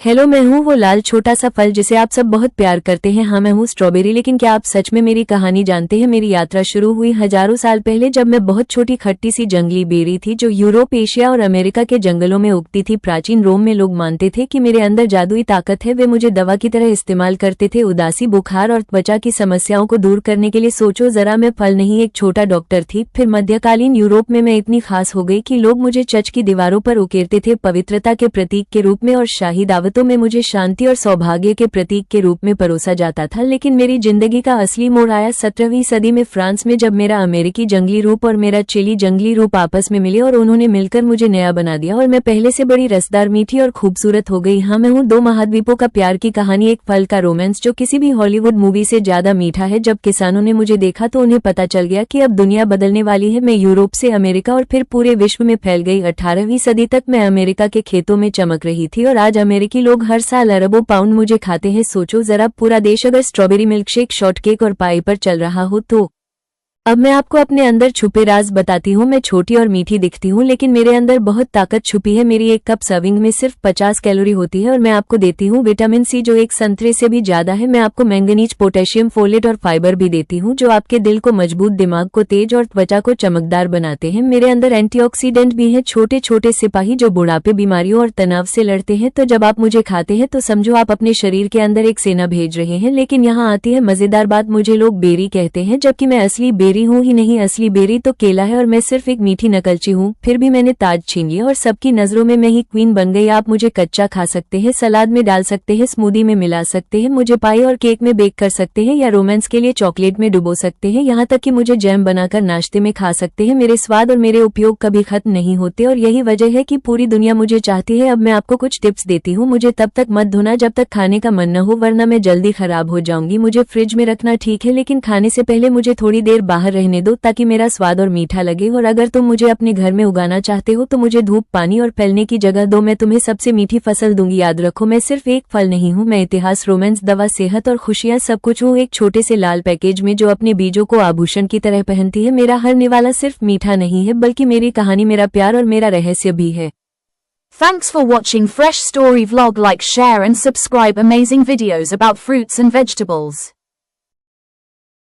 Hello, मैं हूँ वो लाल छोटा सा फल जिसे आप सब बहुत प्यार करते हैं। हाँ, मैं हूँ स्ट्रॉबेरी। लेकिन क्या आप सच में मेरी कहानी जानते हैं? मेरी यात्रा शुरू हुई हजारों साल पहले, जब मैं बहुत छोटी खट्टी सी जंगली बेरी थी जो यूरोप, एशिया और अमेरिका के जंगलों में उगती थी। प्राचीन रोम में लोग मानते थे कि मेरे अंदर जादुई ताकत है। वे मुझे दवा की तरह इस्तेमाल करते थे, उदासी, बुखार और त्वचा की समस्याओं को दूर करने के लिए। सोचो जरा, मैं फल नहीं, एक छोटा डॉक्टर थी। फिर मध्यकालीन यूरोप में मैं इतनी खास हो गई कि लोग मुझे चर्च की दीवारों पर उकेरते थे, पवित्रता के प्रतीक के रूप में, और शाही दावतों में मुझे शांति और सौभाग्य के प्रतीक के रूप में परोसा जाता था। लेकिन मेरी जिंदगी का असली मोड़ आया 17वीं सदी में फ्रांस में, जब मेरा अमेरिकी जंगली रूप और मेरा चिली जंगली रूप आपस में मिले और उन्होंने मिलकर मुझे नया बना दिया, और मैं पहले से बड़ी रसदार, मीठी और खूबसूरत हो गई। हाँ, मैं हूँ दो महाद्वीपों का प्यार की कहानी, एक फल का रोमांस जो किसी भी हॉलीवुड मूवी से ज्यादा मीठा है। जब किसानों ने मुझे देखा तो उन्हें पता चल गया कि अब दुनिया बदलने वाली है। मैं यूरोप से अमेरिका और फिर पूरे विश्व में फैल गई। 18वीं सदी तक मैं अमेरिका के खेतों में चमक रही थी और आज अमेरिकी लोग हर साल अरबों पाउंड मुझे खाते हैं। सोचो जरा, पूरा देश अगर स्ट्रॉबेरी मिल्कशेक, शॉर्टकेक और पाई पर चल रहा हो तो। अब मैं आपको अपने अंदर छुपे राज बताती हूँ। मैं छोटी और मीठी दिखती हूँ, लेकिन मेरे अंदर बहुत ताकत छुपी है। मेरी एक कप सर्विंग में सिर्फ 50 कैलोरी होती है और मैं आपको देती हूँ विटामिन सी जो एक संतरे से भी ज्यादा है। मैं आपको मैंगनीज, पोटेशियम, फोलेट और फाइबर भी देती हूँ जो आपके दिल को मजबूत, दिमाग को तेज और त्वचा को चमकदार बनाते हैं। मेरे अंदर एंटीऑक्सीडेंट भी है, छोटे छोटे सिपाही जो बुढ़ापे, बीमारियों और तनाव से लड़ते हैं। तो जब आप मुझे खाते हैं तो समझो आप अपने शरीर के अंदर एक सेना भेज रहे हैं। लेकिन यहाँ आती है मजेदार बात, मुझे लोग बेरी कहते हैं जबकि मैं असली बेरी हूँ ही नहीं। असली बेरी तो केला है और मैं सिर्फ एक मीठी नकलची हूँ। फिर भी मैंने ताज छीन लिया और सबकी नजरों में मैं ही क्वीन बन गई। आप मुझे कच्चा खा सकते हैं, सलाद में डाल सकते हैं, स्मूदी में मिला सकते हैं, मुझे पाई और केक में बेक कर सकते हैं या रोमांस के लिए चॉकलेट में डुबो सकते हैं, यहाँ तक कि मुझे जैम बनाकर नाश्ते में खा सकते हैं। मेरे स्वाद और मेरे उपयोग कभी खत्म नहीं होते और यही वजह है कि पूरी दुनिया मुझे चाहती है। अब मैं आपको कुछ टिप्स देती हूँ। मुझे तब तक मत धोना जब तक खाने का मन न हो, वरना मैं जल्दी खराब हो जाऊंगी। मुझे फ्रिज में रखना ठीक है, लेकिन खाने से पहले मुझे थोड़ी देर बाहर रहने दो ताकि मेरा स्वाद और मीठा लगे। और अगर तुम मुझे अपने घर में उगाना चाहते हो तो मुझे धूप, पानी और फैलने की जगह दो। मैं तुम्हें सबसे मीठी फसल दूंगी। याद रखो, मैं सिर्फ एक फल नहीं हूँ, मैं इतिहास, रोमांस, दवा, सेहत और खुशियाँ सब कुछ हूँ, एक छोटे से लाल पैकेज में जो अपने बीजों को आभूषण की तरह पहनती है। मेरा हर निवाला सिर्फ मीठा नहीं है, बल्कि मेरी कहानी, मेरा प्यार और मेरा रहस्य भी है। Thanks for watching Fresh Story Vlog. Like, share and subscribe amazing videos about fruits and vegetables.